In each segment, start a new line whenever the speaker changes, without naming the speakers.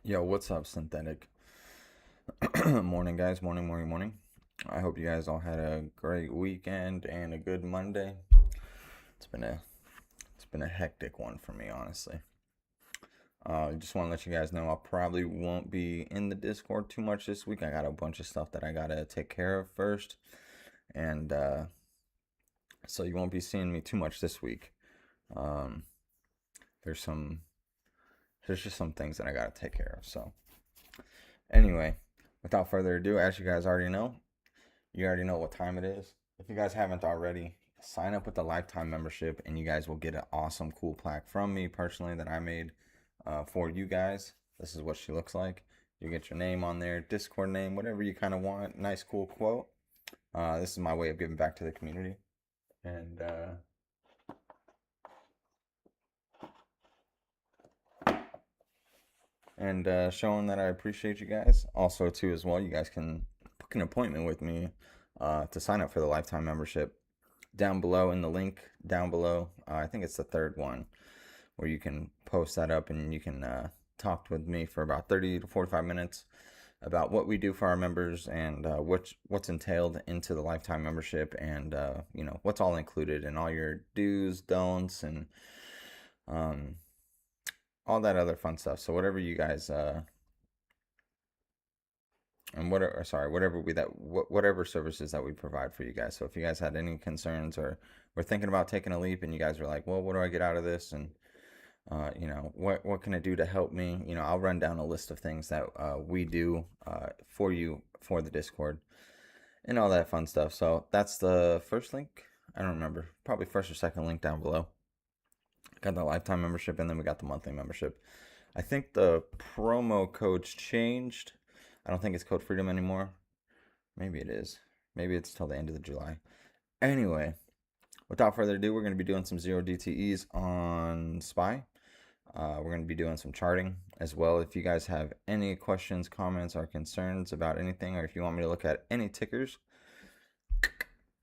Yo, what's up, Synthetic? Morning, guys. Morning. I hope you guys all had a great weekend and a good Monday. It's been a it's been a hectic one for me, honestly. Just want to let you guys know I probably won't be in the Discord too much this week. I got a bunch of stuff that I gotta take care of first, and so you won't be seeing me too much this week. Um, there's some there's just some things that I gotta take care of. So anyway, without further ado, as you guys already know, you already know what time it is. If you guys haven't already, sign up with the lifetime membership and you guys will get an awesome, cool plaque from me personally that I made for you guys. This is what she looks like. You get your name on there, Discord name, whatever you kind of want. Nice, cool quote. This is my way of giving back to the community. And showing that I appreciate you guys. Also, too, as well, you guys can book an appointment with me to sign up for the lifetime membership down below in the link down below. I think it's the third one where you can post that up and you can talk with me for about 30 to 45 minutes about what we do for our members and what's entailed into the lifetime membership and what's all included and all your do's, don'ts, and um, all that other fun stuff. So whatever you guys and whatever sorry whatever services that we provide for you guys. So if you guys had any concerns or were thinking about taking a leap and you guys were like, well, what do I get out of this, and what can I do to help me, I'll run down a list of things that we do for you for the Discord and all that fun stuff. So that's the first link. I don't remember, probably first or second link down below. Got the lifetime membership, and then we got the monthly membership. I think the promo code's changed. I don't think it's Code Freedom anymore. Maybe it is. Maybe it's till the end of the July. Anyway, without further ado, we're going to be doing some zero DTEs on SPY. We're going to be doing some charting as well. If you guys have any questions, comments, or concerns about anything, or if you want me to look at any tickers,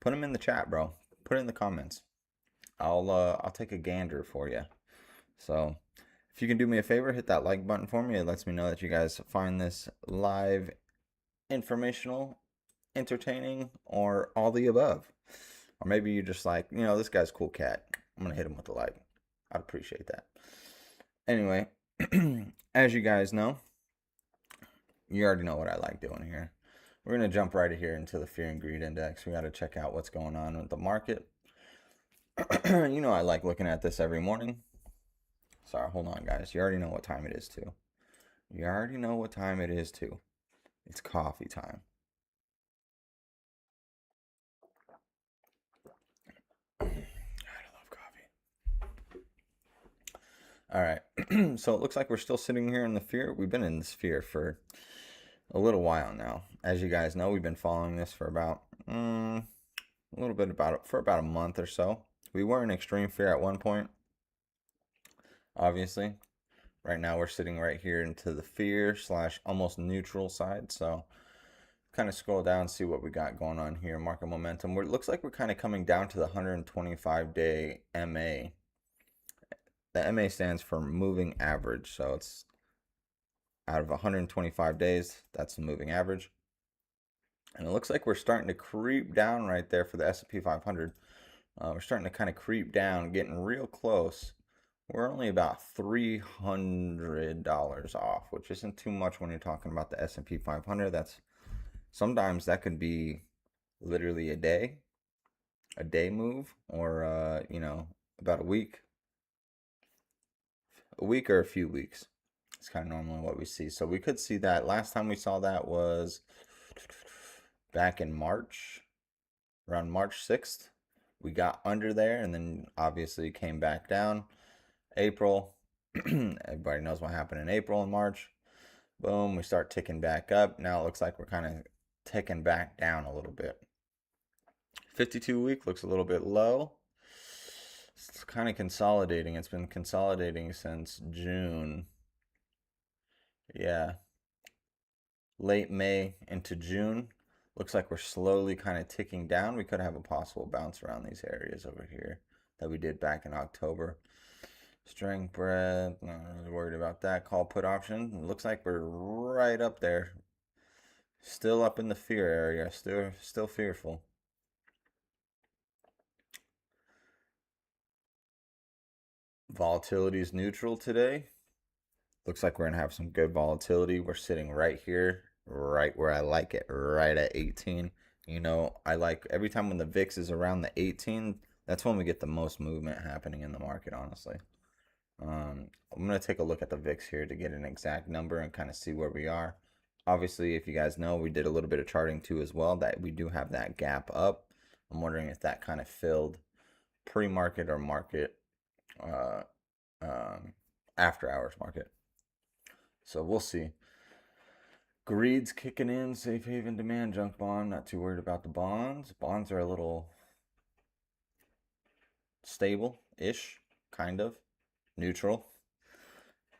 put them in the chat, bro. Put it in the comments. I'll take a gander for you. So if you can do me a favor, hit that like button for me. It lets me know that you guys find this live informational, entertaining, or all the above. Or maybe you're just like, this guy's a cool cat. I'm going to hit him with a like. I'd appreciate that. Anyway, as you guys know, you already know what I like doing here. We're going to jump right here into the Fear and Greed Index. We got to check out what's going on with the market. I like looking at this every morning. Sorry, hold on, guys. You already know what time it is, too. It's coffee time. God, I love coffee. All right. So it looks like we're still sitting here in the fear. We've been in this fear for a little while now. As you guys know, we've been following this for about about a month or so. We were in extreme fear at one point, obviously. Right now we're sitting right here into the fear / almost neutral side. So kind of scroll down, see what we got going on here. Market momentum. It looks like we're kind of coming down to the 125-day MA. The MA stands for moving average. So it's out of 125 days, that's the moving average. And it looks like we're starting to creep down right there for the S&P 500. We're starting to kind of creep down, getting real close. We're only about $300 off, which isn't too much when you're talking about the S&P 500. Sometimes that could be literally a day move, or about a week or a few weeks. It's kind of normally what we see. So we could see that. Last time we saw that was back in March, around March 6th. We got under there and then obviously came back down. April, everybody knows what happened in April and March. Boom, we start ticking back up. Now it looks like we're kind of ticking back down a little bit. 52-week looks a little bit low. It's kind of consolidating. It's been consolidating since June. Yeah. Late May into June. Looks like we're slowly kind of ticking down. We could have a possible bounce around these areas over here that we did back in October. String breadth, not really worried about that. Call put option. It looks like we're right up there. Still up in the fear area. Still fearful. Volatility is neutral today. Looks like we're gonna have some good volatility. We're sitting right here, right where I like it, right at 18. You know, I like every time when the VIX is around the 18, that's when we get the most movement happening in the market, honestly. I'm going to take a look at the VIX here to get an exact number and kind of see where we are. Obviously, if you guys know, we did a little bit of charting too as well, that we do have that gap up. I'm wondering if that kind of filled pre-market or market, uh, after hours market. So we'll see. Greed's kicking in, safe haven demand, junk bond. Not too worried about the bonds. Bonds are a little stable-ish, kind of neutral.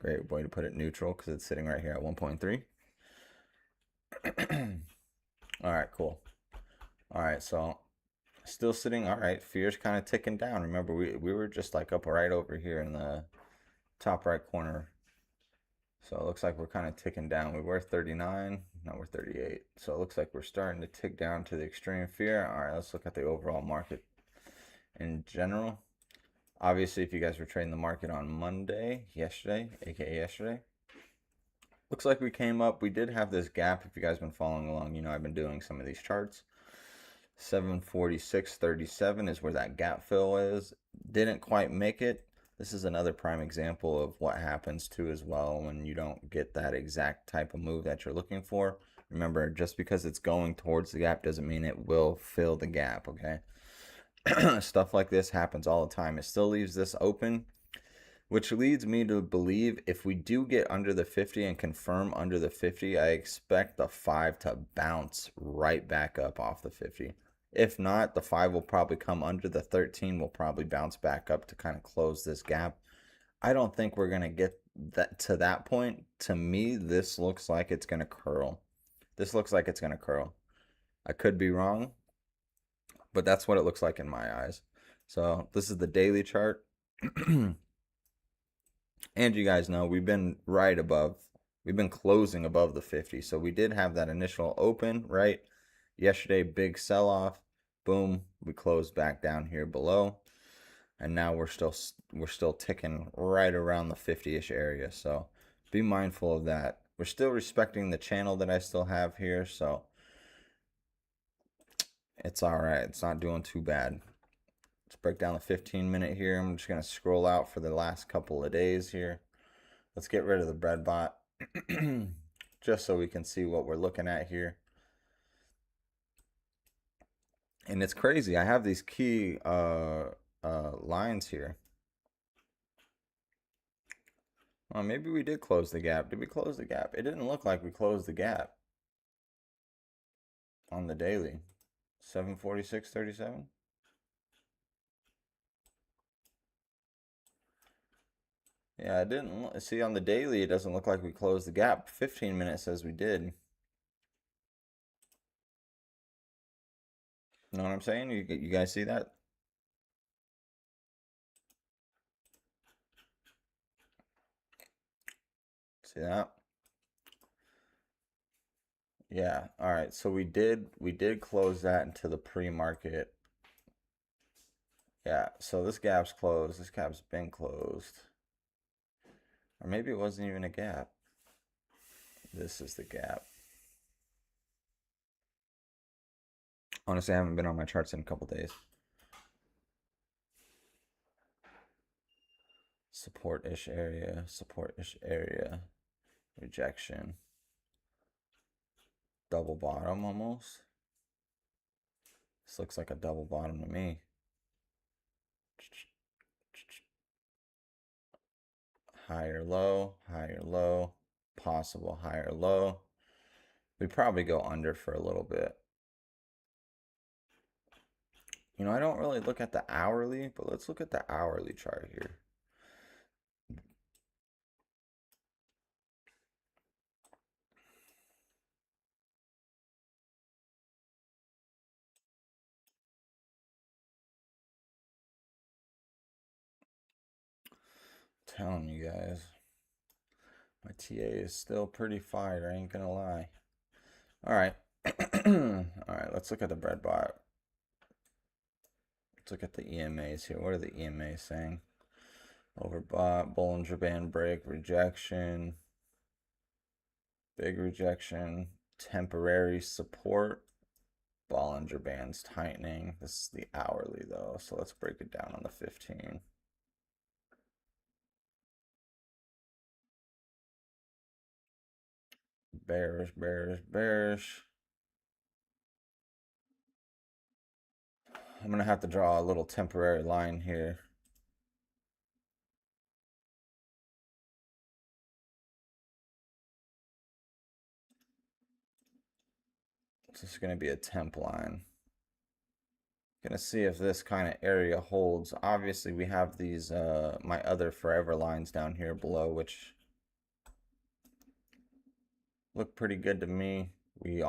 Great way to put it, neutral, because it's sitting right here at 1.3. All right, cool. All right, so still sitting. All right, fear's kind of ticking down. Remember, we were just like up right over here in the top right corner. So it looks like we're kind of ticking down. We were 39, now we're 38. So it looks like we're starting to tick down to the extreme fear. All right, let's look at the overall market in general. Obviously, if you guys were trading the market on Monday, aka yesterday, looks like we came up. We did have this gap. If you guys been following along, you know I've been doing some of these charts. 746.37 is where that gap fill is. Didn't quite make it. This is another prime example of what happens too as well when you don't get that exact type of move that you're looking for. Remember, just because it's going towards the gap doesn't mean it will fill the gap, okay? Stuff like this happens all the time. It still leaves this open, which leads me to believe if we do get under the 50 and confirm under the 50, I expect the 5 to bounce right back up off the 50. If not, the 5 will probably come under the 13, will probably bounce back up to kind of close this gap. I don't think we're going to get that to that point. To me, this looks like it's going to curl. This looks like it's going to curl. I could be wrong, but that's what it looks like in my eyes. So this is the daily chart. And you guys know we've been right above, we've been closing above the 50. So we did have that initial open, right? Yesterday, big sell off. Boom, we closed back down here below. And now we're still ticking right around the 50-ish area. So be mindful of that. We're still respecting the channel that I still have here, so it's all right. It's not doing too bad. Let's break down the 15-minute here. I'm just going to scroll out for the last couple of days here. Let's get rid of the bread bot just so we can see what we're looking at here. And it's crazy. I have these key lines here. Well, maybe we did close the gap. Did we close the gap? It didn't look like we closed the gap on the daily. 746.37. Yeah, it didn't see on the daily. It doesn't look like we closed the gap. 15 minutes says we did. Know what I'm saying? You guys see that? See that? Yeah. All right. So we did close that into the pre-market. Yeah. So this gap's closed. This gap's been closed. Or maybe it wasn't even a gap. This is the gap. Honestly, I haven't been on my charts in a couple days. Support-ish area, support-ish area, rejection. Double bottom almost. This looks like a double bottom to me. Higher low, possible higher low. We probably go under for a little bit. You know, I don't really look at the hourly, but let's look at the hourly chart here. telling you guys. My TA is still pretty fire, I ain't gonna lie. All right. All right, let's look at the bread bot. Let's look at the EMAs here. What are the EMAs saying? Overbought, Bollinger Band break, rejection, big rejection, temporary support, Bollinger Bands tightening. This is the hourly though, so let's break it down on the 15. Bearish, bearish, bearish. I'm gonna have to draw a little temporary line here. This is gonna be a temp line. Gonna see if this kind of area holds. Obviously we have these my other forever lines down here below, which look pretty good to me. We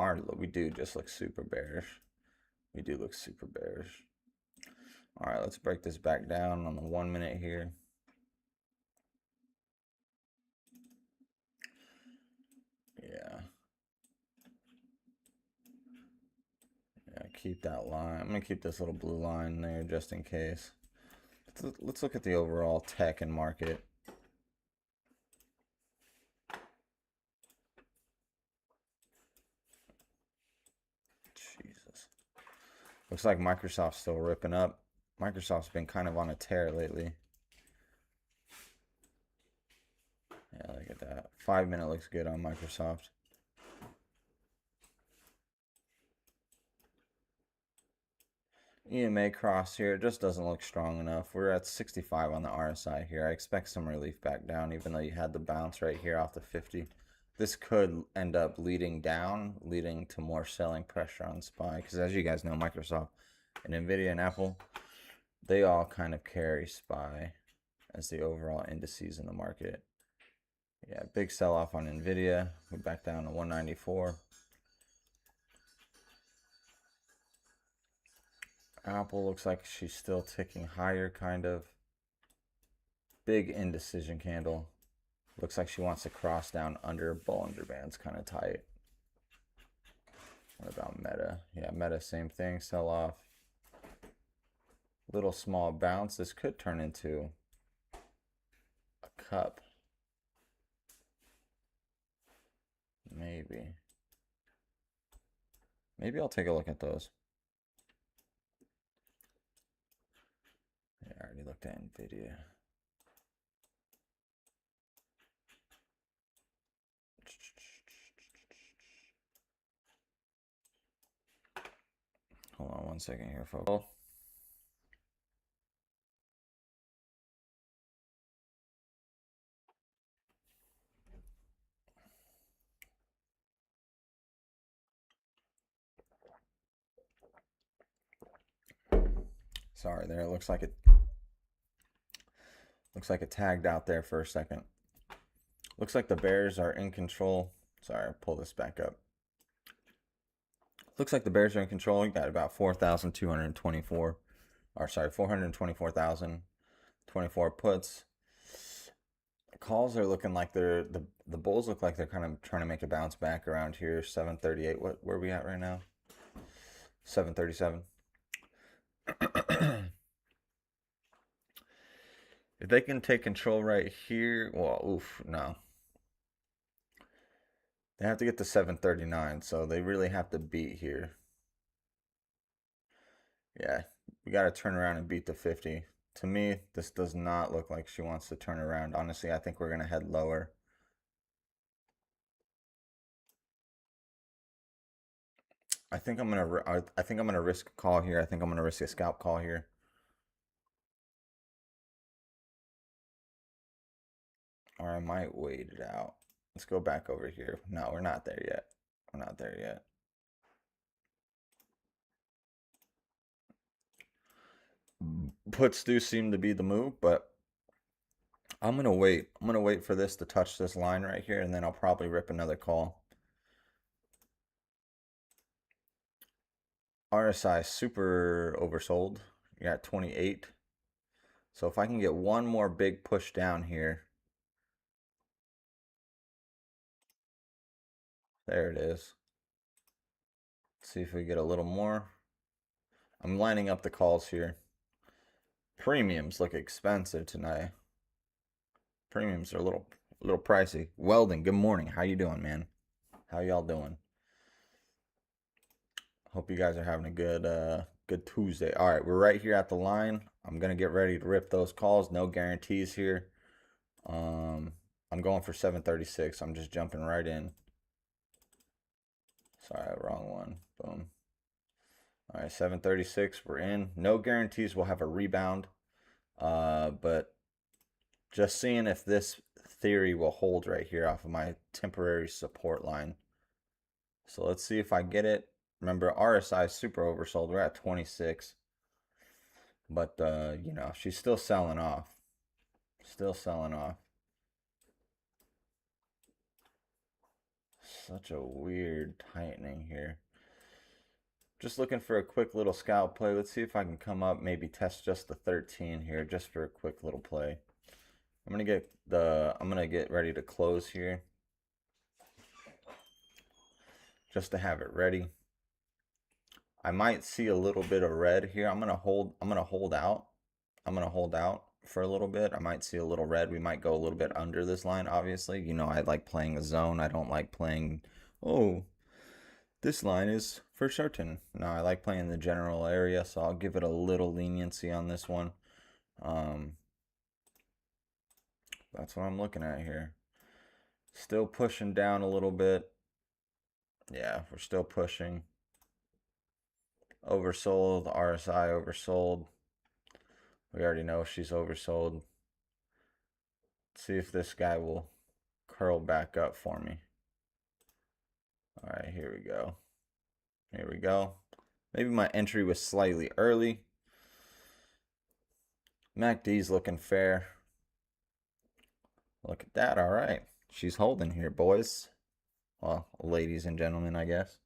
do just look super bearish. We do look super bearish. All right, let's break this back down on the 1 minute here. Yeah. Yeah, keep that line. I'm gonna keep this little blue line there just in case. Let's look at the overall tech and market. Jesus. Looks like Microsoft's still ripping up. Microsoft's been kind of on a tear lately. Yeah, look at that. 5 minute looks good on Microsoft. EMA cross here just doesn't look strong enough. We're at 65 on the RSI here. I expect some relief back down, even though you had the bounce right here off the 50. This could end up leading down, leading to more selling pressure on SPY. Because as you guys know, Microsoft and NVIDIA and Apple, they all kind of carry SPY as the overall indices in the market. Yeah, big sell-off on NVIDIA. We're back down to 194. Apple looks like she's still ticking higher, kind of. Big indecision candle. Looks like she wants to cross down under Bollinger Bands, kind of tight. What about Meta? Yeah, Meta, same thing, sell off. Little small bounce. This could turn into a cup. Maybe. Maybe I'll take a look at those. Yeah, I already looked at NVIDIA. Hold on 1 second here, folks. Sorry, there. It looks like it tagged out there for a second. Looks like the Bears are in control. Sorry, I'll pull this back up. Looks like the Bears are in control. You got about 4,224, or sorry, 424,024 puts. Calls are looking like the Bulls look like they're kind of trying to make a bounce back around here. 738. Where are we at right now? 737. If they can take control right here, well, oof, no. They have to get to 739, so they really have to beat here. Yeah, we got to turn around and beat the 50. To me, this does not look like she wants to turn around. Honestly, I think we're going to head lower. I think I'm gonna risk a call here. I think I'm gonna risk a scalp call here. Or I might wait it out. Let's go back over here. No, we're not there yet. We're not there yet. Puts do seem to be the move, but I'm gonna wait. I'm gonna wait for this to touch this line right here, and then I'll probably rip another call. RSI super oversold. You got 28. So if I can get one more big push down here, there it is. Let's see if we get a little more. I'm lining up the calls here. Premiums look expensive tonight. Premiums are a little pricey. Weldon, good morning. How you doing, man? How y'all doing? Hope you guys are having a good Tuesday. All right, we're right here at the line. I'm gonna get ready to rip those calls. No guarantees here. I'm going for 736. I'm just jumping right in. Sorry, wrong one. Boom. All right, 736. We're in. No guarantees we'll have a rebound. But just seeing if this theory will hold right here off of my temporary support line. So let's see if I get it. Remember, RSI is super oversold. We're at 26. But, you know, she's still selling off. Still selling off. Such a weird tightening here. Just looking for a quick little scalp play. Let's see if I can come up, maybe test just the 13 here, just for a quick little play. I'm gonna get ready to close here. Just to have it ready. I might see a little bit of red here. I'm gonna hold out. I'm gonna hold out for a little bit. I might see a little red. We might go a little bit under this line, obviously. You know, I like playing a zone. I don't like playing, oh, this line is for certain. No, I like playing the general area, so I'll give it a little leniency on this one. That's what I'm looking at here. Still pushing down a little bit. Yeah, we're still pushing. Oversold, RSI oversold. We already know she's oversold. Let's see if this guy will curl back up for me. All right, here we go. Here we go. Maybe my entry was slightly early. MACD's looking fair. Look at that. All right. She's holding here, boys. Well, ladies and gentlemen, I guess.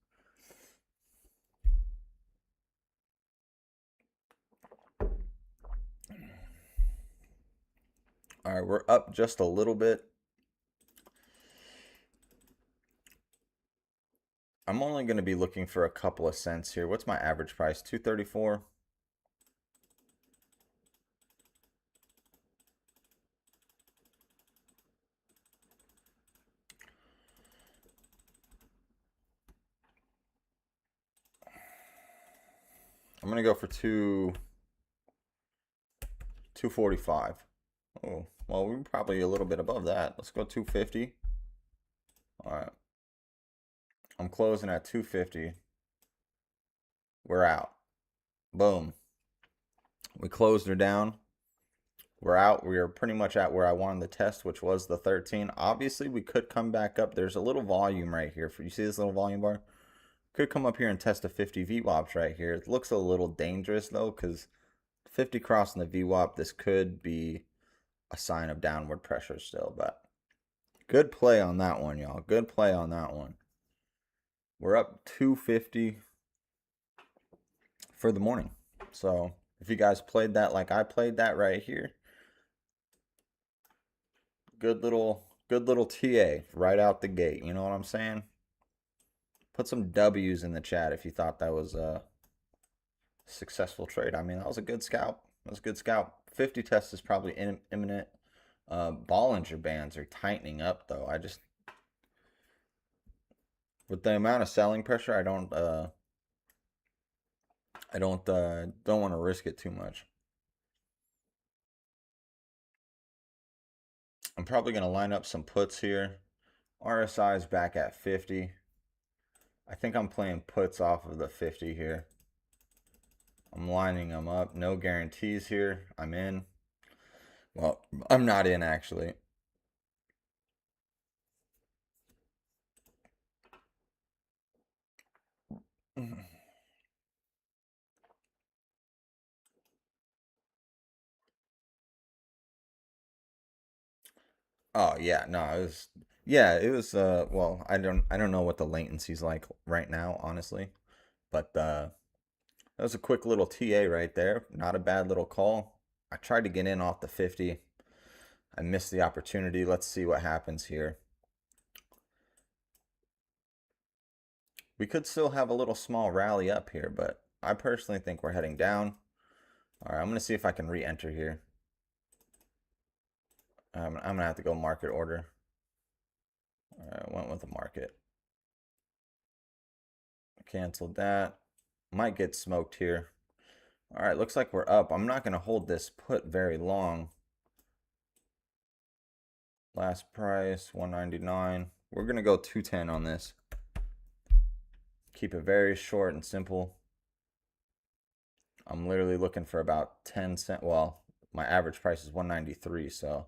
All right, we're up just a little bit. I'm only going to be looking for a couple of cents here. What's my average price? 234. I'm going to go for 245. Oh, well, we're probably a little bit above that. Let's go 250. All right. I'm closing at 250. We're out. Boom. We closed her down. We're out. We are pretty much at where I wanted the test, which was the 13. Obviously, we could come back up. There's a little volume right here. You see this little volume bar? Could come up here and test a 50 VWAPs right here. It looks a little dangerous, though, because 50 crossing the VWAP, this could be a sign of downward pressure still. But good play on that one, y'all. Good play on that one. We're up 250 for the morning. So if you guys played that like I played that right here, good little TA right out the gate. You know what I'm saying? Put some W's in the chat if you thought that was a successful trade. I mean, that was a good scalp. That was a good scalp. 50 test is probably imminent. Bollinger Bands are tightening up though. I just, with the amount of selling pressure, I don't want to risk it too much. I'm probably going to line up some puts here. RSI is back at 50. I think I'm playing puts off of the 50 here. I'm lining them up. No guarantees here. I'm in. Well, I'm not in actually. Oh yeah, no, it was well, I don't know what the latency's like right now, honestly. But that was a quick little TA right there. Not a bad little call. I tried to get in off the 50. I missed the opportunity. Let's see what happens here. We could still have a little small rally up here, but I personally think we're heading down. All right, I'm going to see if I can re-enter here. I'm going to have to go market order. All right, I went with the market. Canceled that. Might get smoked here. All right, looks like we're up. I'm not going to hold this put very long. Last price, 199. We're going to go 210 on this. Keep it very short and simple. I'm literally looking for about 10 cents. Well, my average price is 193, so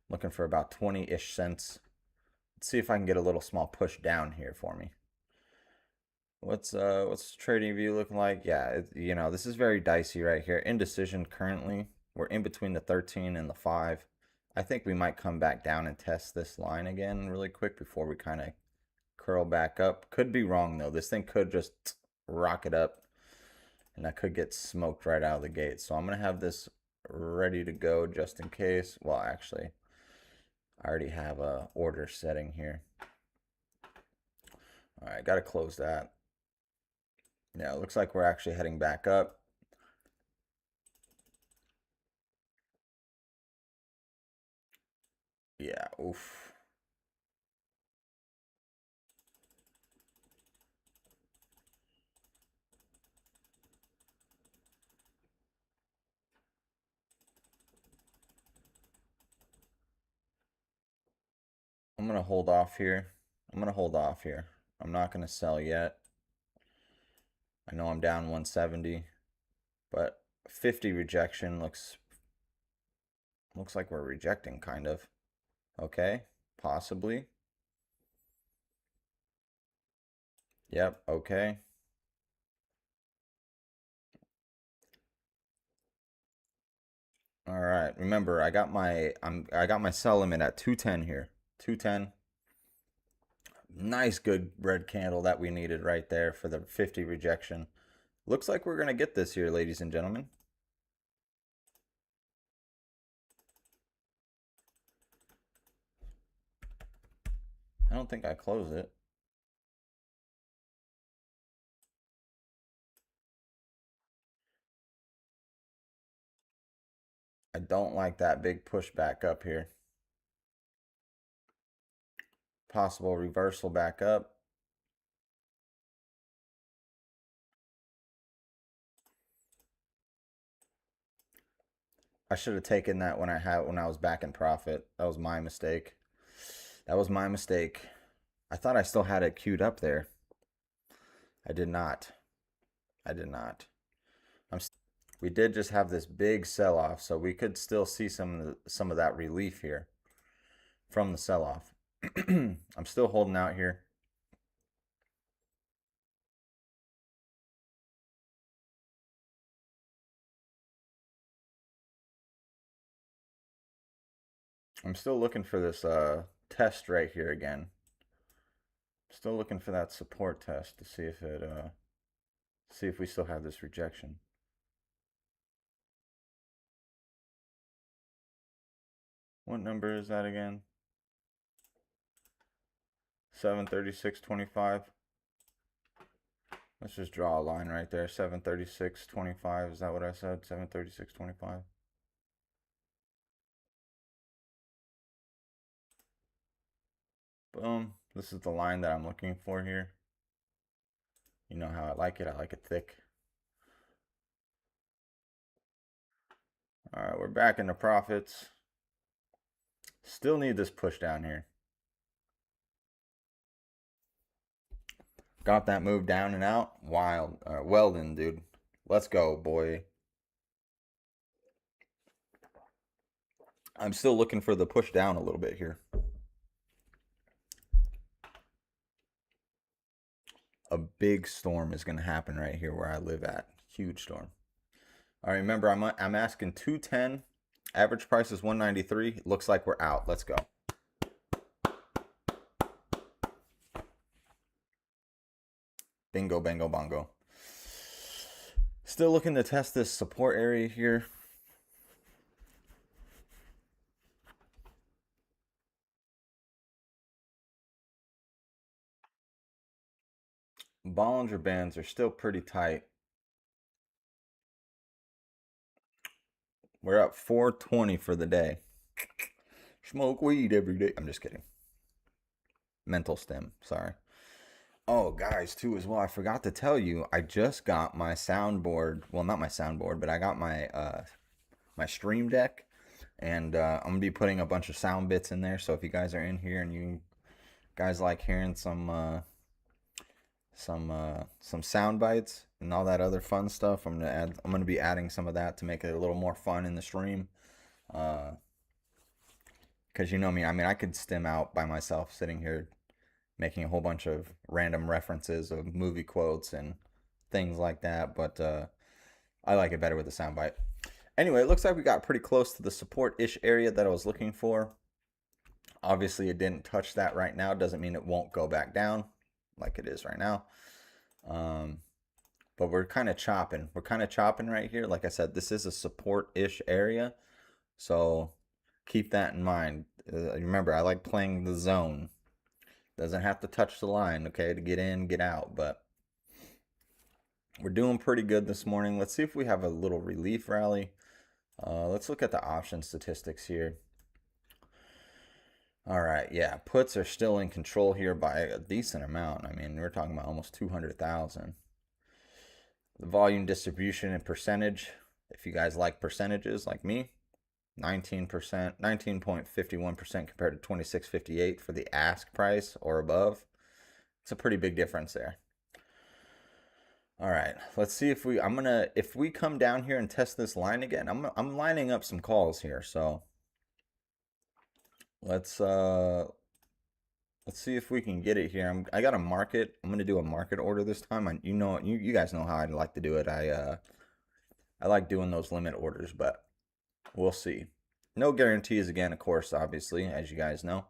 looking for about 20-ish cents. Let's see if I can get a little small push down here for me. What's trading view looking like? Yeah, you know, this is very dicey right here. Indecision currently. We're in between the 13 and the 5. I think we might come back down and test this line again really quick before we kind of curl back up. Could be wrong though. This thing could just rocket up and I could get smoked right out of the gate. So I'm going to have this ready to go just in case. Well, actually, I already have a order setting here. All right, got to close that. Yeah, it looks like we're actually heading back up. Yeah, oof. I'm going to hold off here. I'm going to hold off here. I'm not going to sell yet. I know I'm down 170, but 50 rejection looks like we're rejecting kind of. Okay, possibly. Yep, okay. All right. Remember, I got my sell limit at 210 here. 210. Nice good red candle that we needed right there for the 50 rejection. Looks like we're going to get this here, ladies and gentlemen. I don't think I closed it. I don't like that big push back up here. Possible reversal back up. I should have taken that when I was back in profit. That was my mistake. That was my mistake. I thought I still had it queued up there. I did not. I did not. We did just have this big sell-off, so we could still see some of that relief here from the sell-off. I'm still holding out here. I'm still looking for this test right here again. Still looking for that support test to see if it see if we still have this rejection. What number is that again? 736.25. Let's just draw a line right there. 736.25. Is that what I said? 736.25. Boom. This is the line that I'm looking for here. You know how I like it. I like it thick. All right, we're back into profits. Still need this push down here. Got that move down and out. Wild. Well then, dude. Let's go, boy. I'm still looking for the push down a little bit here. A big storm is going to happen right here where I live at. Huge storm. All right, remember, I'm asking 210. Average price is 193. Looks like we're out. Let's go. Bingo, bango, bongo. Still looking to test this support area here. Bollinger Bands are still pretty tight. We're up 420 for the day. Smoke weed every day. I'm just kidding. Mental stem, sorry. Oh, guys, too, as well. I forgot to tell you, I just got my soundboard. Well, not my soundboard, but I got my Stream Deck, and I'm gonna be putting a bunch of sound bits in there. So if you guys are in here and you guys like hearing some sound bites and all that other fun stuff, I'm gonna be adding some of that to make it a little more fun in the stream. Because you know me, I mean, I could stim out by myself sitting here making a whole bunch of random references of movie quotes and things like that, but I like it better with the soundbite. Anyway, it looks like we got pretty close to the support-ish area that I was looking for. Obviously, it didn't touch that right now. Doesn't mean it won't go back down like it is right now. But we're kind of chopping. We're kind of chopping right here. Like I said, this is a support-ish area. So keep that in mind. Remember, I like playing the zone. Doesn't have to touch the line, okay, to get in, get out. But we're doing pretty good this morning. Let's see if we have a little relief rally. Let's look at the option statistics here. All right, yeah, puts are still in control here by a decent amount. I mean, we're talking about almost 200,000. The volume distribution and percentage, if you guys like percentages like me, 19%, 19.51% compared to 26.58 for the ask price or above. It's a pretty big difference there. All right, let's see if if we come down here and test this line again. I'm lining up some calls here, so let's see if we can get it here. I got a market. I'm gonna do a market order this time. You guys know how I like to do it. I like doing those limit orders, but we'll see. No guarantees again, of course, obviously, as you guys know.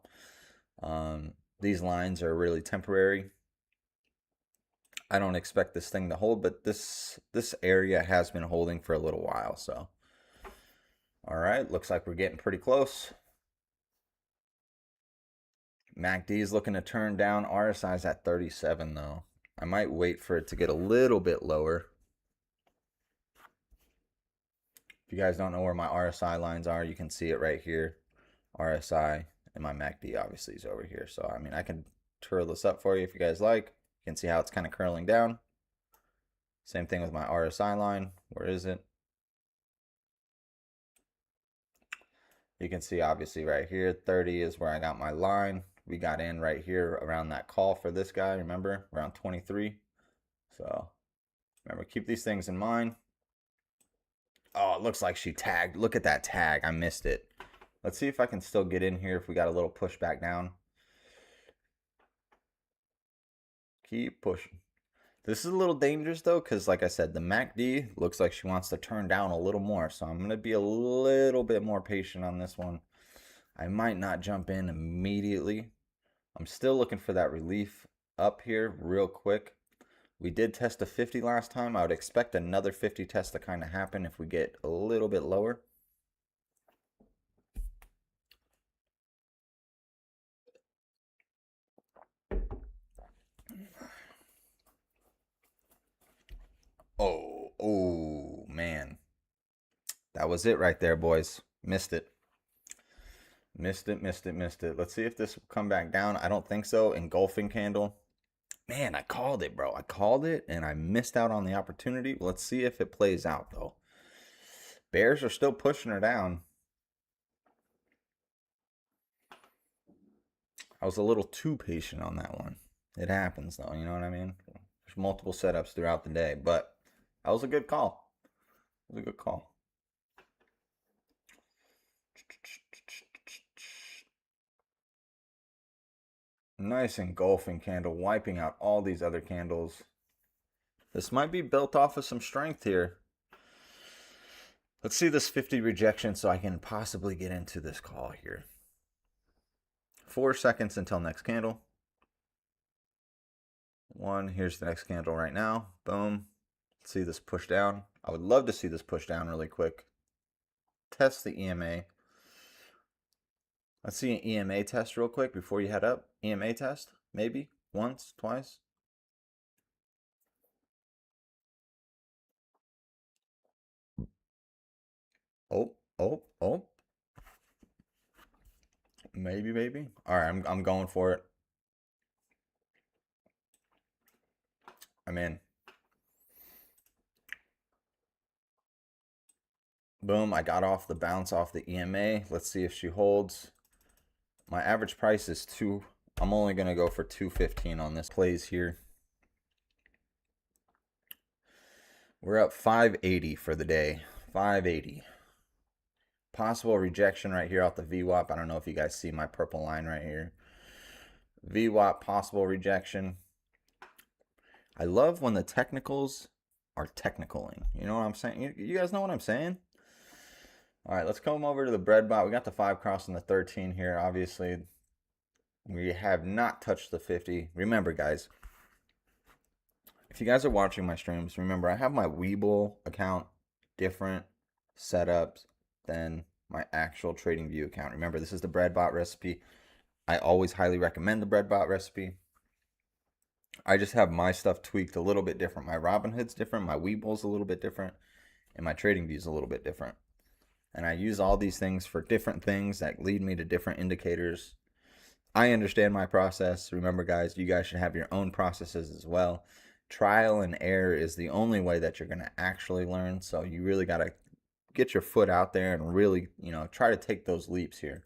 These lines are really temporary. I don't expect this thing to hold, but this area has been holding for a little while, so. All right, looks like we're getting pretty close. MACD is looking to turn down. RSI's at 37 though. I might wait for it to get a little bit lower. If you guys don't know where my RSI lines are, you can see it right here. RSI and my MACD obviously is over here. So, I mean, I can twirl this up for you if you guys like. You can see how it's kind of curling down. Same thing with my RSI line. Where is it? You can see obviously right here, 30 is where I got my line. We got in right here around that call for this guy, remember? Around 23. So, remember, keep these things in mind. Oh, it looks like she tagged. Look at that tag. I missed it. Let's see if I can still get in here if we got a little push back down. Keep pushing. This is a little dangerous though, because like I said, the MACD looks like she wants to turn down a little more. So I'm going to be a little bit more patient on this one. I might not jump in immediately. I'm still looking for that relief up here real quick. We did test a 50 last time. I would expect another 50 test to kind of happen if we get a little bit lower. Oh, man. That was it right there, boys. Missed it. Missed it. Let's see if this will come back down. I don't think so. Engulfing candle. Man, I called it, bro. I called it, and I missed out on the opportunity. Let's see if it plays out, though. Bears are still pushing her down. I was a little too patient on that one. It happens, though. You know what I mean? There's multiple setups throughout the day, but that was a good call. It was a good call. Nice engulfing candle, wiping out all these other candles. This might be built off of some strength here. Let's see this 50 rejection so I can possibly get into this call here. 4 seconds until next candle. 1, here's the next candle right now. Boom. Let's see this push down. I would love to see this push down really quick. Test the EMA. Let's see an EMA test real quick before you head up. EMA test, maybe once, twice. Oh, oh, oh. Maybe, maybe. All right, I'm going for it. I'm in. Boom, I got off the bounce off the EMA. Let's see if she holds. My average price is 2. I'm only going to go for 215 on this plays here. We're up 580 for the day. 580. Possible rejection right here off the VWAP. I don't know if you guys see my purple line right here. VWAP, possible rejection. I love when the technicals are technicaling. You know what I'm saying? You guys know what I'm saying? All right, let's come over to the bread bot. We got the 5 crossing the 13 here. Obviously, we have not touched the 50. Remember, guys, if you guys are watching my streams, remember I have my Webull account different setups than my actual TradingView account. Remember, this is the breadbot recipe. I always highly recommend the breadbot recipe. I just have my stuff tweaked a little bit different. My Robinhood's different, my Webull's a little bit different, and my TradingView's a little bit different. And I use all these things for different things that lead me to different indicators. I understand my process. Remember, guys, you guys should have your own processes as well. Trial and error is the only way that you're going to actually learn. So you really got to get your foot out there and really, try to take those leaps here.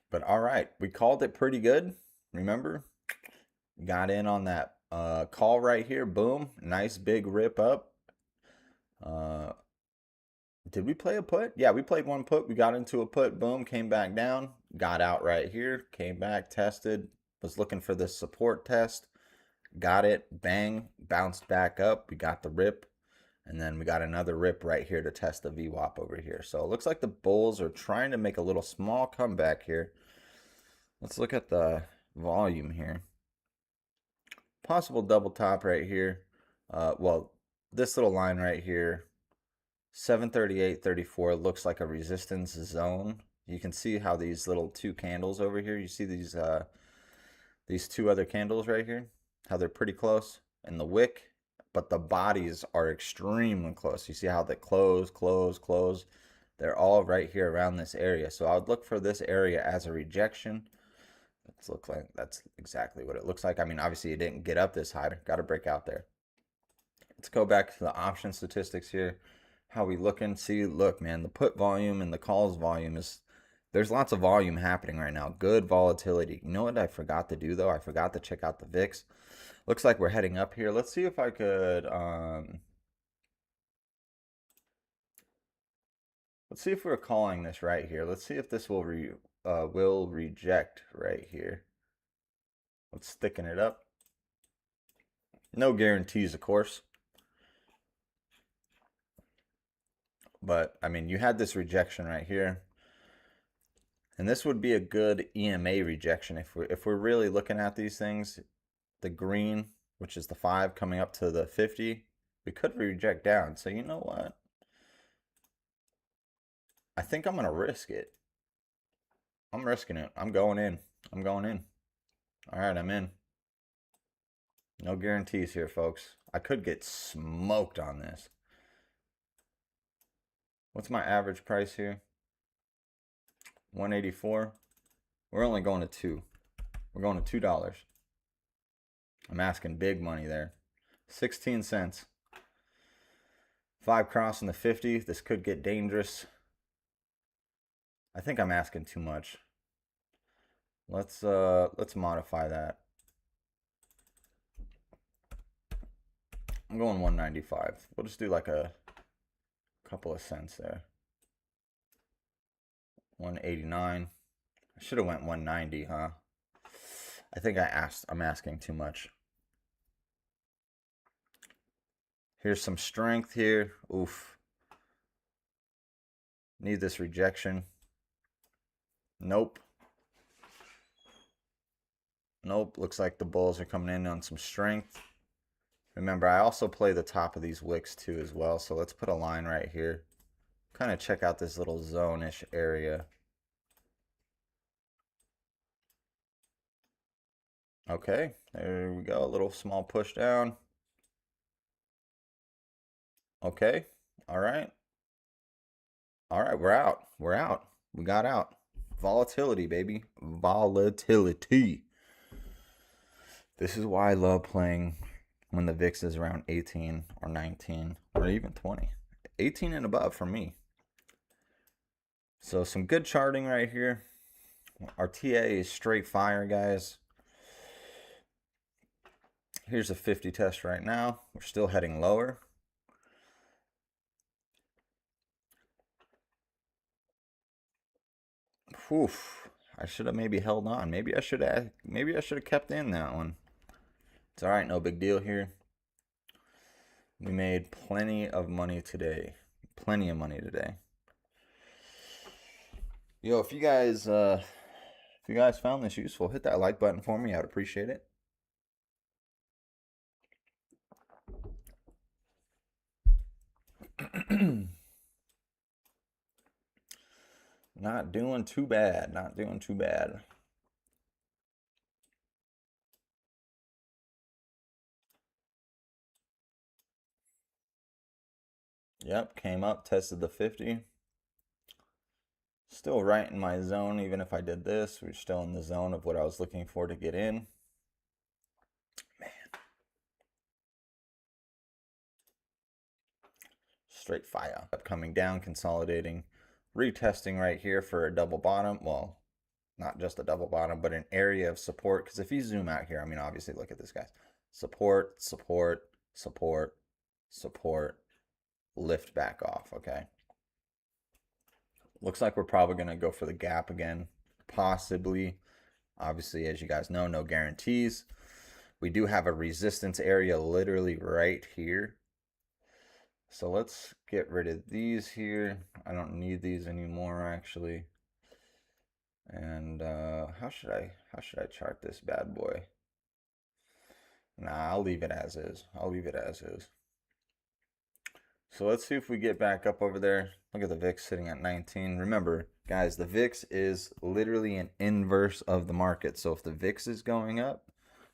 But all right, we called it pretty good. Remember, got in on that call right here. Boom, nice big rip up. Did we play a put? Yeah, we played one put. We got into a put. Boom, came back down. Got out right here. Came back, tested. Was looking for this support test. Got it. Bang. Bounced back up. We got the rip. And then we got another rip right here to test the VWAP over here. So it looks like the bulls are trying to make a little small comeback here. Let's look at the volume here. Possible double top right here. Well, this little line right here, 738.34 looks like a resistance zone. You can see how these little 2 candles over here, you see these 2 other candles right here, how they're pretty close in the wick, but the bodies are extremely close. You see how they close. They're all right here around this area. So I would look for this area as a rejection. That's exactly what it looks like. I mean, obviously it didn't get up this high. Got to break out there. Let's go back to the option statistics here. How we looking? See, look, man, the put volume and the calls volume there's lots of volume happening right now. Good volatility. You know what I forgot to do though? I forgot to check out the VIX. Looks like we're heading up here. Let's see if I could let's see if we're calling this right here. Let's see if this will reject right here. Let's thicken it up. No guarantees, of course. But I mean, you had this rejection right here. And this would be a good EMA rejection if we're really looking at these things. The green, which is the 5 coming up to the 50, we could reject down. So you know what? I think I'm going to risk it. I'm risking it. I'm going in. I'm going in. All right, I'm in. No guarantees here, folks. I could get smoked on this. What's my average price here? 184. We're only going to 2. We're going to $2. I'm asking big money there. 16 cents. 5 crossing the 50. This could get dangerous. I think I'm asking too much. Let's modify that. I'm going 195. We'll just do like a couple of cents there. 189. I should have went 190, huh? I think I'm asking too much. Here's some strength here. Oof. Need this rejection. Nope. Nope. Looks like the bulls are coming in on some strength. Remember, I also play the top of these wicks too as well. So let's put a line right here. Kind of check out this little zone-ish area. Okay, there we go. A little small push down. Okay. All right. All right. We're out. We're out. We got out. Volatility, baby. Volatility. This is why I love playing when the VIX is around 18 or 19 or even 20. 18 and above for me. So some good charting right here. Our TA is straight fire, guys. Here's a 50 test right now. We're still heading lower. Oof. I should have maybe held on. Maybe I should have kept in that one. It's all right, no big deal here. We made plenty of money today. Plenty of money today. Yo, if you guys found this useful, hit that like button for me. I'd appreciate it. Not doing too bad. Not doing too bad. Yep, came up, tested the 50. Still right in my zone, even if I did this. We're still in the zone of what I was looking for to get in. Man. Straight fire. Up, coming down, consolidating, retesting right here for a double bottom. Well, not just a double bottom, but an area of support. Because if you zoom out here, I mean, obviously, look at this, guys. Support, support, support, support, lift back off, okay? Looks like we're probably going to go for the gap again, possibly. Obviously, as you guys know, no guarantees. We do have a resistance area literally right here. So let's get rid of these here. I don't need these anymore, actually. And how should I chart this bad boy? Nah, I'll leave it as is. I'll leave it as is. So let's see if we get back up over there. Look at the VIX sitting at 19. Remember, guys, the VIX is literally an inverse of the market. So if the VIX is going up,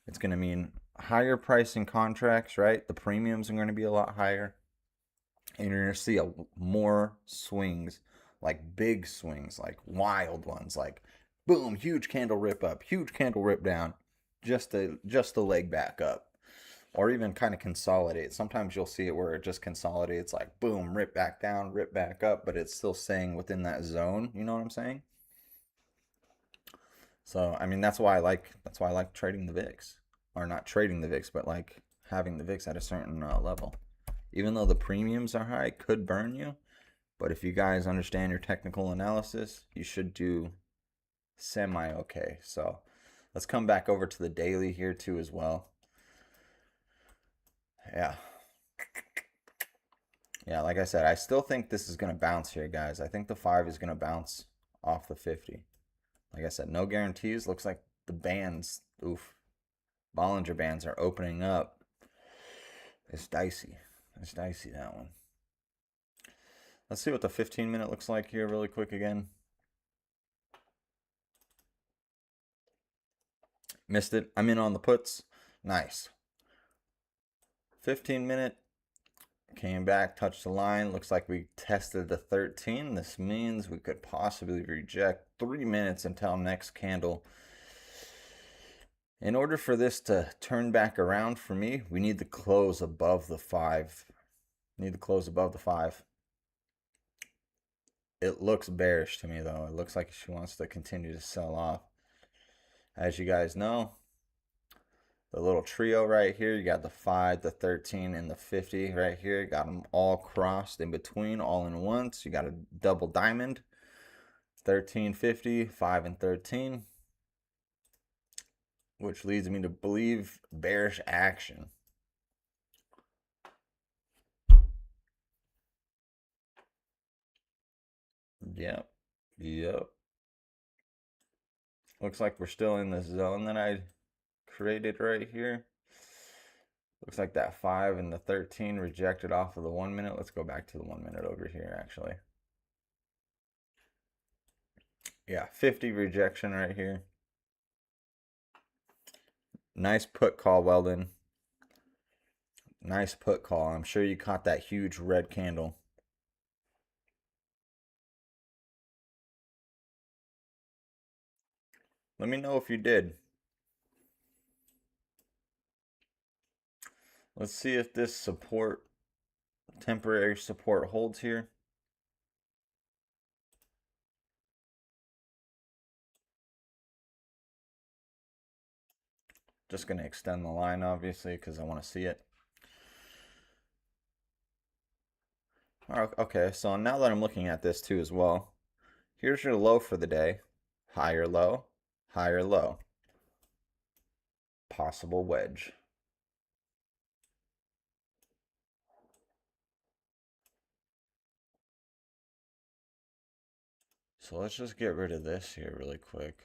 it's going to mean higher pricing contracts, right? The premiums are going to be a lot higher. And you're going to see more swings, like big swings, like wild ones, like boom, huge candle rip up, huge candle rip down, just the leg back up. Or even kind of consolidate. Sometimes you'll see it where it just consolidates, like boom, rip back down, rip back up, but it's still staying within that zone. You know what I'm saying? So I mean that's why I like trading the VIX, or not trading the VIX, but like having the VIX at a certain level. Even though the premiums are high, it could burn you. But if you guys understand your technical analysis, you should do semi okay. So let's come back over to the daily here too as well. Yeah. Yeah, like I said, I still think this is going to bounce here, guys. I think the 5 is going to bounce off the 50. Like I said, no guarantees. Looks like the bands, oof, Bollinger Bands are opening up. It's dicey. It's dicey, that one. Let's see what the 15-minute looks like here really quick again. Missed it. I'm in on the puts. Nice. 15-minute. Came back, touched the line. Looks like we tested the 13. This means we could possibly reject 3 minutes until next candle. In order for this to turn back around for me, we need to close above the 5. Need to close above the 5. It looks bearish to me, though. It looks like she wants to continue to sell off. As you guys know, the little trio right here, you got the 5, the 13, and the 50 right here. You got them all crossed in between, all in once. You got a double diamond, 13, 50, 5, and 13. Which leads me to believe bearish action. Yep. Yep. Looks like we're still in the zone that I created right here. Looks like that 5 and the 13 rejected off of the 1 minute. Let's go back to the 1 minute over here, actually. Yeah, 50 rejection right here. Nice put call, Weldon. Nice put call. I'm sure you caught that huge red candle. Let me know if you did. Let's see if this support, temporary support holds here. Just going to extend the line, obviously, because I want to see it. Okay, so now that I'm looking at this too as well, here's your low for the day. Higher low, higher low. Possible wedge. So let's just get rid of this here really quick.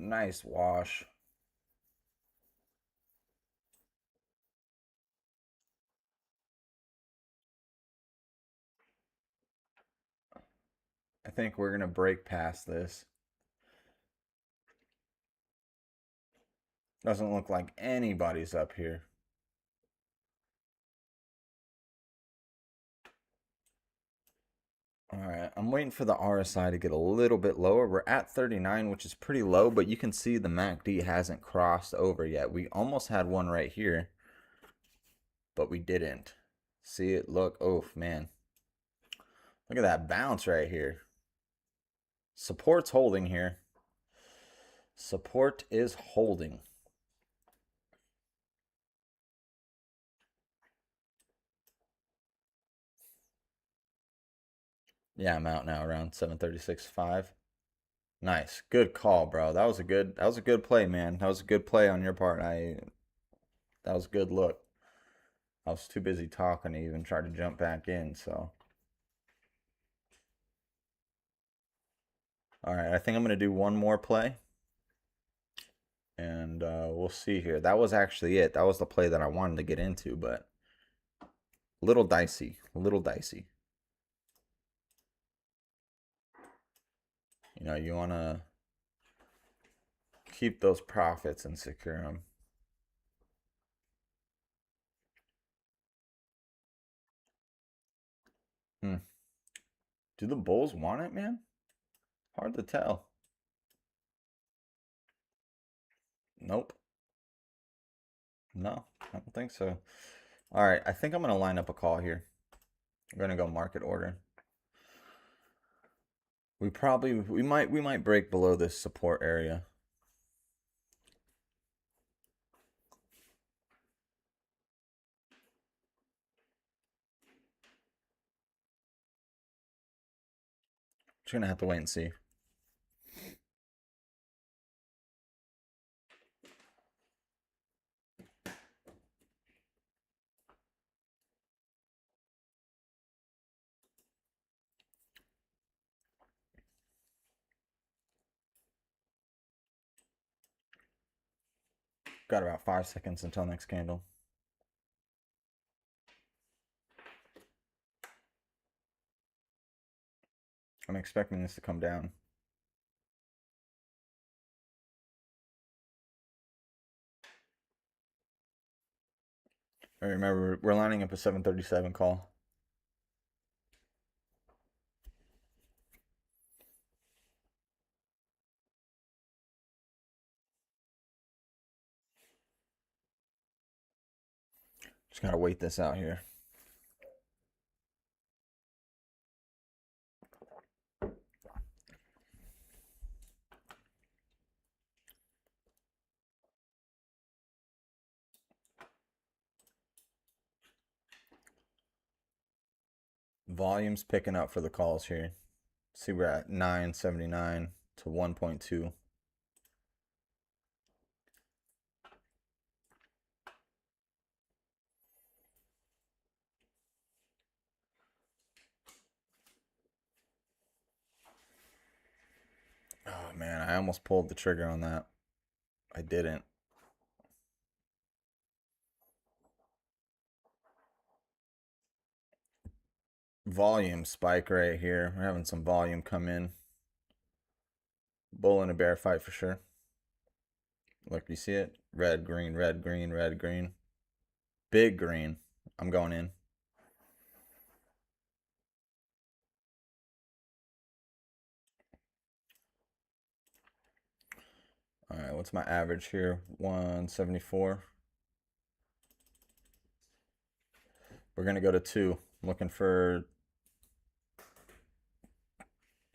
Nice wash. I think we're going to break past this. Doesn't look like anybody's up here. All right, I'm waiting for the RSI to get a little bit lower. We're at 39, which is pretty low, but you can see the MACD hasn't crossed over yet. We almost had one right here, but we didn't. See it? Look, oh man. Look at that bounce right here. Support's holding here. Support is holding. Yeah, I'm out now around 736.5. Nice. Good call, bro. That was a good play, man. That was a good play on your part. That was a good look. I was too busy talking to even try to jump back in, so. All right, I think I'm going to do one more play. And we'll see here. That was actually it. That was the play that I wanted to get into, but a little dicey. A little dicey. You know, you want to keep those profits and secure them. Do the Bulls want it, man? Hard to tell. Nope. No, I don't think so. All right, I think I'm going to line up a call here. I'm going to go market order. We might break below this support area. Just going to have to wait and see. Got about 5 seconds until next candle. I'm expecting this to come down. I remember, we're lining up a 737 call. Just gotta wait this out here. Volume's picking up for the calls here. See, we're at 979 to 1.2. I almost pulled the trigger on that. I didn't. Volume spike right here. We're having some volume come in. Bull in a bear fight for sure. Look, you see it? Red, green, red, green, red, green. Big green. I'm going in. All right, what's my average here? 174. We're going to go to 2. I'm looking for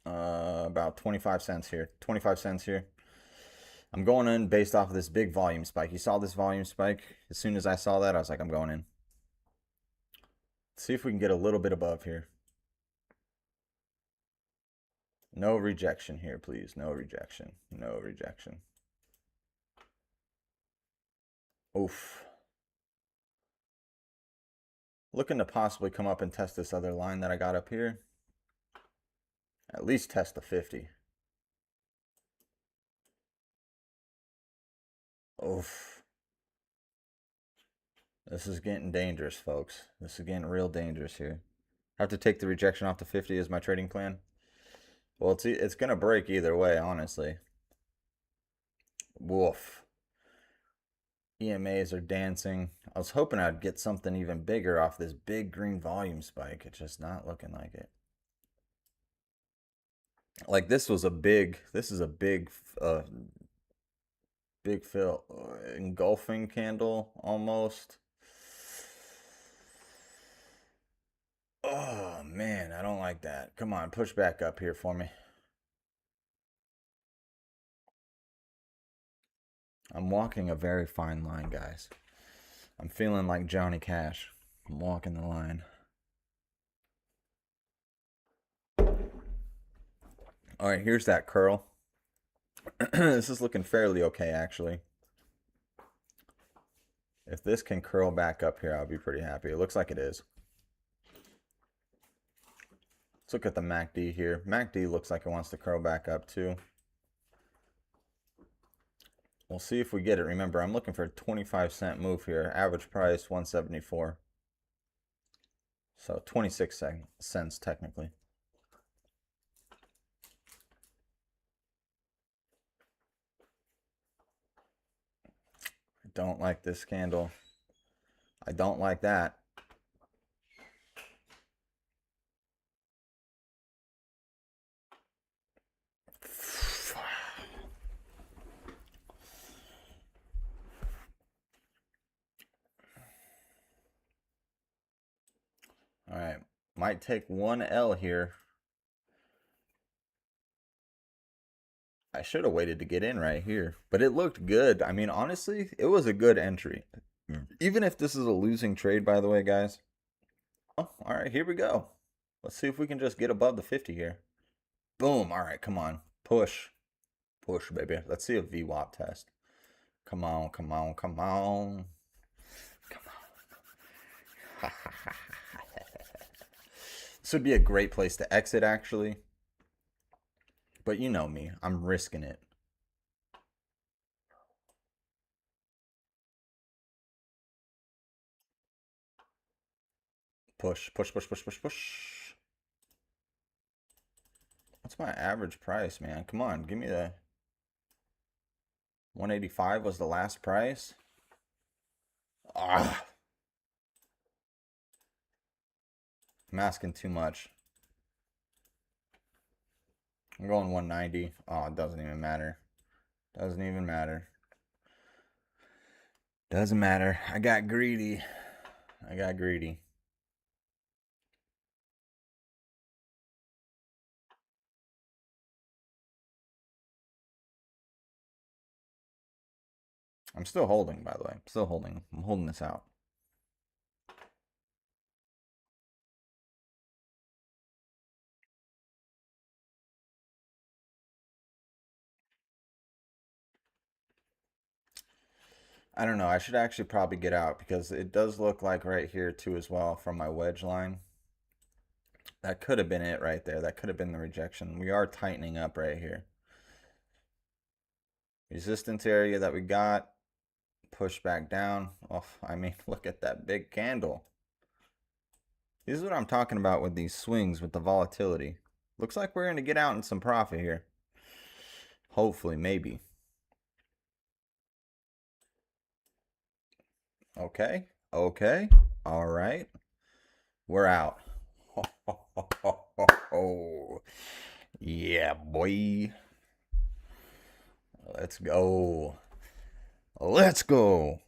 about 25 cents here. 25 cents here. I'm going in based off of this big volume spike. You saw this volume spike? As soon as I saw that, I was like, I'm going in. Let's see if we can get a little bit above here. No rejection here, please. No rejection. No rejection. Oof. Looking to possibly come up and test this other line that I got up here. At least test the 50. Oof. This is getting dangerous, folks. This is getting real dangerous here. I have to take the rejection off the 50 as my trading plan. Well, it's going to break either way, honestly. Woof. EMAs are dancing. I was hoping I'd get something even bigger off this big green volume spike. It's just not looking like it. Like this is a big big fill engulfing candle almost. Oh man, I don't like that. Come on, push back up here for me. I'm walking a very fine line, guys. I'm feeling like Johnny Cash. I'm walking the line. All right, here's that curl. This is looking fairly okay, actually. If this can curl back up here, I'll be pretty happy. It looks like it is. Let's look at the MACD here. MACD looks like it wants to curl back up too. We'll see if we get it. Remember, I'm looking for a 25-cent move here. Average price 174. So 26 cents technically. I don't like this candle. I don't like that. All right, might take one L here. I should have waited to get in right here, but it looked good. I mean, honestly, it was a good entry. Even if this is a losing trade, by the way, guys. Oh, all right, here we go. Let's see if we can just get above the 50 here. Boom. All right, come on. Push. Push, baby. Let's see a VWAP test. Come on, come on, come on. Come on. This would be a great place to exit, actually. But you know me. I'm risking it. Push, push, push, push, push, push. What's my average price, man? Come on, give me the 185 was the last price. Ah. I'm asking too much. I'm going 190. Oh, it doesn't even matter. Doesn't even matter. Doesn't matter. I got greedy. I got greedy. I'm still holding, by the way. I'm still holding. I'm holding this out. I don't know. I should actually probably get out because it does look like right here too as well from my wedge line. That could have been it right there. That could have been the rejection. We are tightening up right here. Resistance area that we got. Push back down. Oh, I mean, look at that big candle. This is what I'm talking about with these swings, with the volatility. Looks like we're going to get out in some profit here. Hopefully, maybe. Okay. Okay. All right. We're out. Yeah, boy. Let's go. Let's go.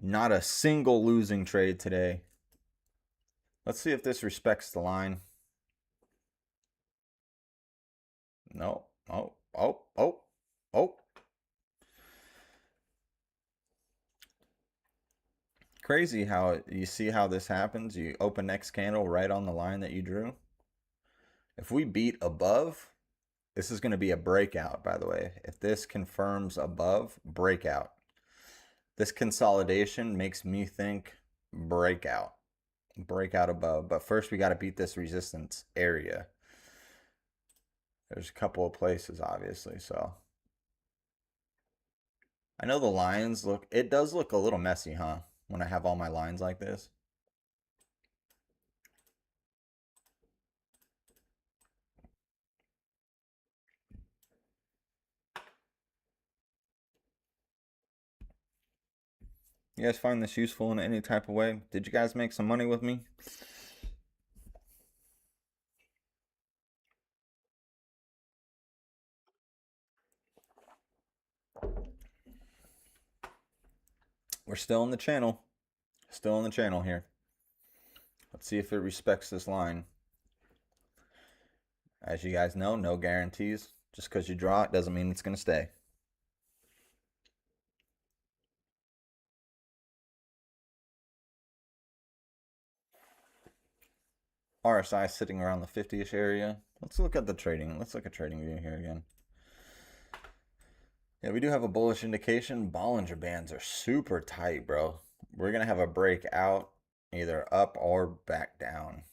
Not a single losing trade today. Let's see if this respects the line. No. Oh, oh, oh, oh. Crazy how you see how this happens. You open next candle right on the line that you drew. If we beat above, this is going to be a breakout, by the way. If this confirms above, breakout. This consolidation makes me think breakout. Breakout above. But first we got to beat this resistance area. There's a couple of places, obviously, so. I know the lines look, it does look a little messy, huh? When I have all my lines like this. You guys find this useful in any type of way? Did you guys make some money with me? We're still in the channel. Still in the channel here. Let's see if it respects this line. As you guys know, no guarantees. Just because you draw it doesn't mean it's going to stay. RSI sitting around the 50-ish area. Let's look at the trading. Let's look at trading view here again. Yeah, we do have a bullish indication. Bollinger Bands are super tight, bro. We're going to have a breakout either up or back down.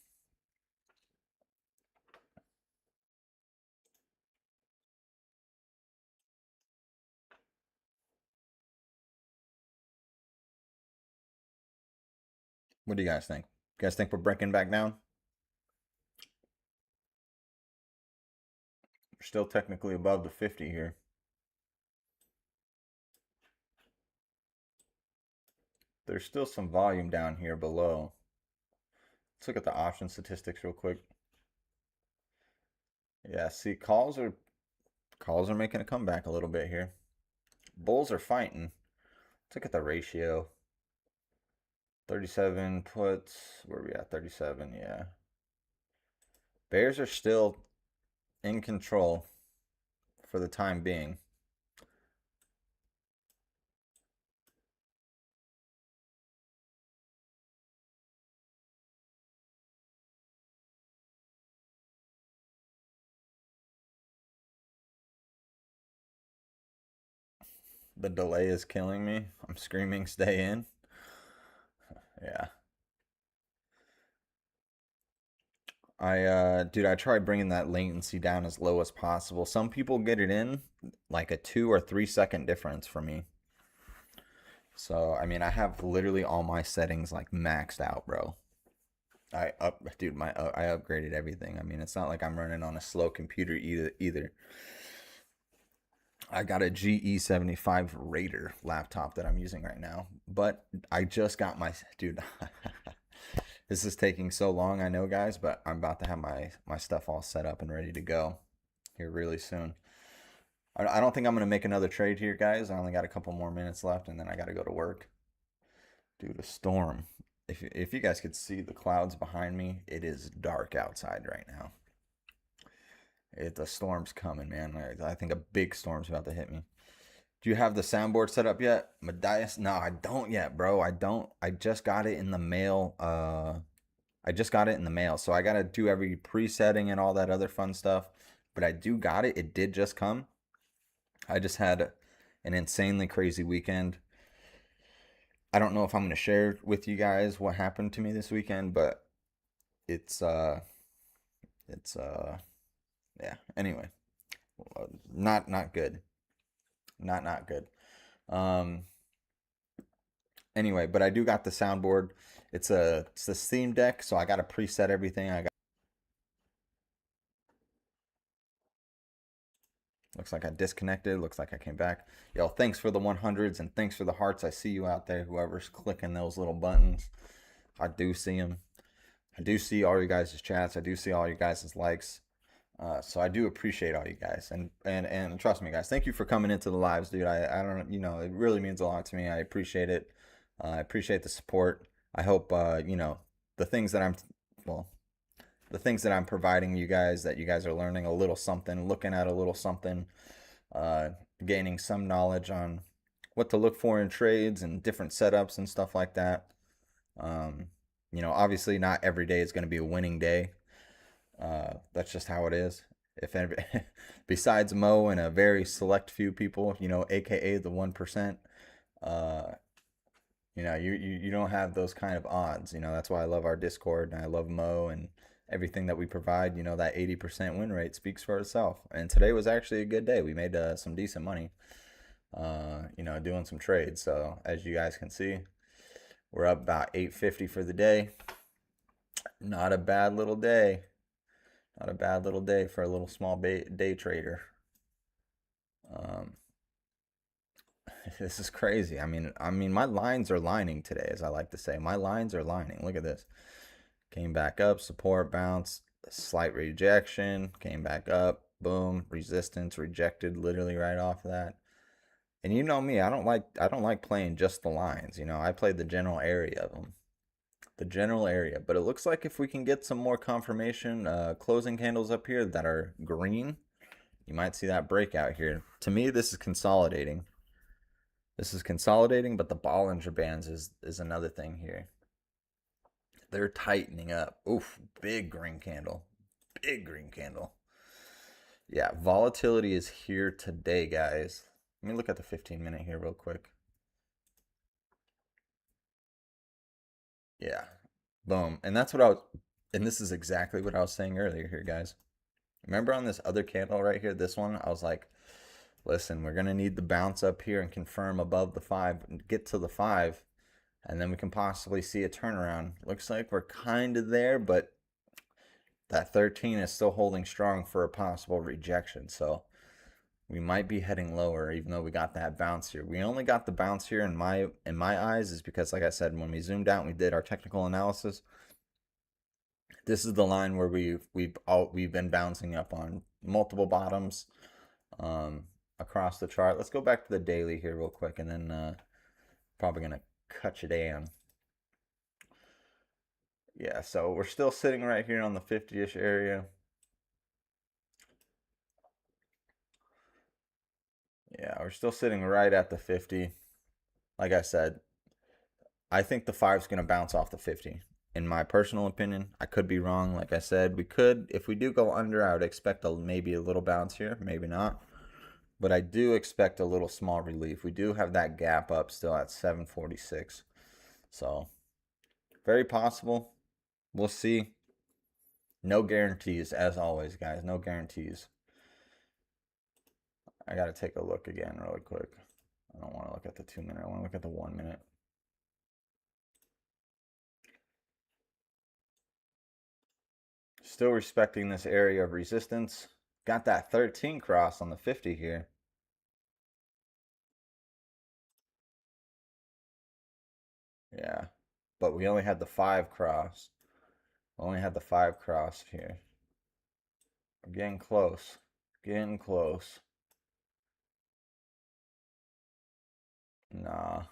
What do you guys think? You guys think we're breaking back down? We're still technically above the 50 here. There's still some volume down here below. Let's look at the option statistics real quick. Yeah, see, calls are making a comeback a little bit here. Bulls are fighting. Let's look at the ratio. 37 puts. Where are we at? 37, yeah. Bears are still in control for the time being. The delay is killing me. I'm screaming, stay in. Yeah. Dude, I tried bringing that latency down as low as possible. Some people get it in like a 2 or 3 second difference for me. So, I mean, I have literally all my settings like maxed out, bro. I upgraded everything. I mean, it's not like I'm running on a slow computer either. I got a GE75 Raider laptop that I'm using right now, but I just got my dude. This is taking so long, I know, guys, but I'm about to have my stuff all set up and ready to go here really soon. I don't think I'm gonna make another trade here, guys. I only got a couple more minutes left, and then I got to go to work. Dude, a storm. If you guys could see the clouds behind me, it is dark outside right now. The storm's coming, man. I think a big storm's about to hit me. Do you have the soundboard set up yet? Medias? No, I don't yet, bro. I don't. I just got it in the mail. I just got it in the mail. So I got to do every presetting and all that other fun stuff. But I do got it. It did just come. I just had an insanely crazy weekend. I don't know if I'm going to share with you guys what happened to me this weekend, but it's yeah, anyway. Not good. Not good. Um, anyway, but I do got the soundboard. It's a Steam Deck, so I got to preset everything. I got Looks like I disconnected. Looks like I came back. Yo, thanks for the 100s and thanks for the hearts. I see you out there. Whoever's clicking those little buttons, I do see them. I do see all you guys' chats. I do see all you guys' likes. So I do appreciate all you guys, and trust me, guys. Thank you for coming into the lives, dude. I don't, it really means a lot to me. I appreciate it. I appreciate the support. I hope the things that well, the things that I'm providing you guys, that you guys are learning a little something, looking at a little something, uh, gaining some knowledge on what to look for in trades and different setups and stuff like that. Um, obviously, not every day is going to be a winning day. That's just how it is. If any, besides Mo and a very select few people, aka the 1%, uh, you don't have those kind of odds. That's why I love our Discord and I love Mo and everything that we provide. That 80% win rate speaks for itself. And today was actually a good day. We made some decent money, doing some trades. So as you guys can see, we're up about 850 for the day. Not a bad little day. Not a bad little day for a little small day trader. Um, this is crazy. I mean, my lines are lining today, as I like to say. My lines are lining. Look at this. Came back up, support, bounce, slight rejection, came back up, boom, resistance, rejected, literally right off of that. And you know me, I don't like playing just the lines. I played the general area of them. The general area. But it looks like if we can get some more confirmation, closing candles up here that are green, you might see that breakout here. To me, this is consolidating. This is consolidating, but the Bollinger Bands is another thing here. They're tightening up. Oof, big green candle. Big green candle. Yeah, volatility is here today, guys. Let me look at the 15-minute here real quick. Yeah. Boom. And this is exactly what I was saying earlier here, guys. Remember on this other candle right here, this one, I was like, listen, we're going to need the bounce up here and confirm above the 5 and get to the 5, and then we can possibly see a turnaround. Looks like we're kind of there, but that 13 is still holding strong for a possible rejection. So we might be heading lower, even though we got that bounce here. We only got the bounce here in my eyes is because, like I said, when we zoomed out and we did our technical analysis, this is the line where we've been bouncing up on multiple bottoms across the chart. Let's go back to the daily here real quick, and then probably gonna cut you down. Yeah, so we're still sitting right here on the 50-ish area. Yeah, we're still sitting right at the 50. Like I said, I think the 5 is going to bounce off the 50. In my personal opinion, I could be wrong. Like I said, we could, if we do go under, I would expect maybe a little bounce here, maybe not. But I do expect a little small relief. We do have that gap up still at 746. So, very possible. We'll see. No guarantees, as always, guys. No guarantees. I got to take a look again really quick. I don't want to look at the 2-minute. I want to look at the 1-minute. Still respecting this area of resistance. Got that 13 cross on the 50 here. Yeah. But we only had the 5 cross. Only had the 5 cross here. We're getting close. Getting close. Nah.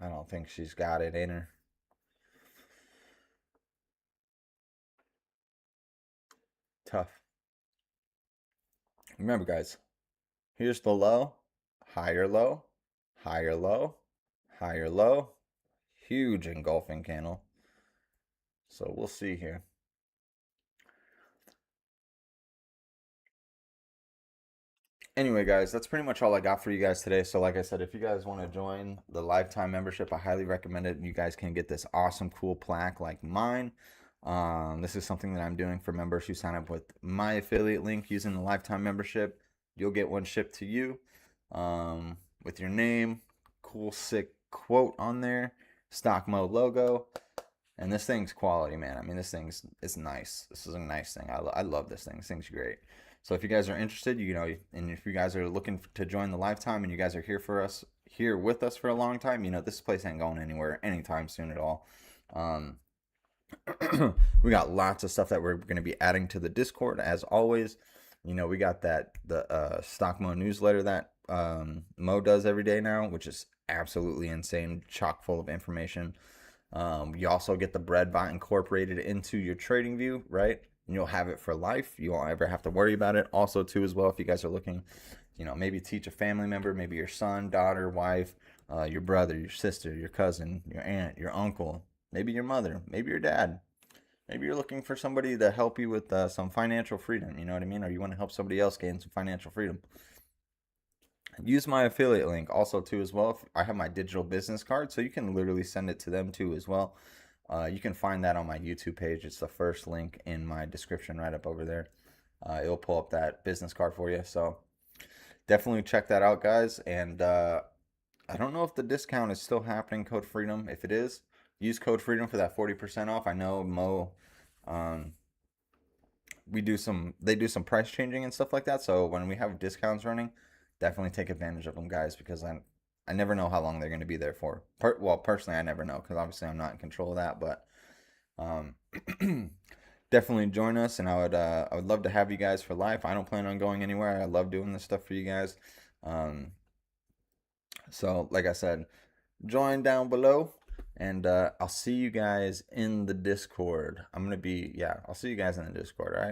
I don't think she's got it in her. Tough. Remember, guys. Here's the low. Higher low. Higher low. Higher low. Huge engulfing candle. So we'll see here. Anyway, guys, that's pretty much all I got for you guys today. So like I said, if you guys want to join the lifetime membership, I highly recommend it. You guys can get this awesome, cool plaque like mine. This is something that I'm doing for members who sign up with my affiliate link using the lifetime membership. you'll get one shipped to you, with your name, cool sick quote on there, stock mode logo. And this thing's quality, man. I mean, it's nice. This is a nice thing. I love this thing. This thing's great. So if you guys are interested, you know, and if you guys are looking to join the lifetime and you guys are here with us for a long time, you know, this place ain't going anywhere anytime soon at all. Um, we got lots of stuff that we're going to be adding to the Discord as always. You know, we got the Stock Mo newsletter that Mo does every day now, which is absolutely insane, chock full of information. You also get the Breadbot incorporated into your TradingView, right? And you'll have it for life. You won't ever have to worry about it. Also, too, as well, if you guys are looking, you know, maybe teach a family member, maybe your son, daughter, wife, your brother, your sister, your cousin, your aunt, your uncle, maybe your mother, maybe your dad. Maybe you're looking for somebody to help you with some financial freedom, you know what I mean? Or you want to help somebody else gain some financial freedom. Use my affiliate link also too as well. I have my digital business card, so you can literally send it to them too as well. You can find that on my YouTube page. It's the first link in my description right up over there. It'll pull up that business card for you. So definitely check that out, guys. And I don't know if the discount is still happening, Code Freedom. If it is, use Code Freedom for that 40% off. I know Mo, they do some price changing and stuff like that. So when we have discounts running, definitely take advantage of them, guys, because I never know how long they're going to be there for. Well, personally, I never know because obviously I'm not in control of that. But definitely join us, and I would love to have you guys for life. I don't plan on going anywhere. I love doing this stuff for you guys. So like I said, join down below, and I'll see you guys in the Discord. I'll see you guys in the Discord, all right?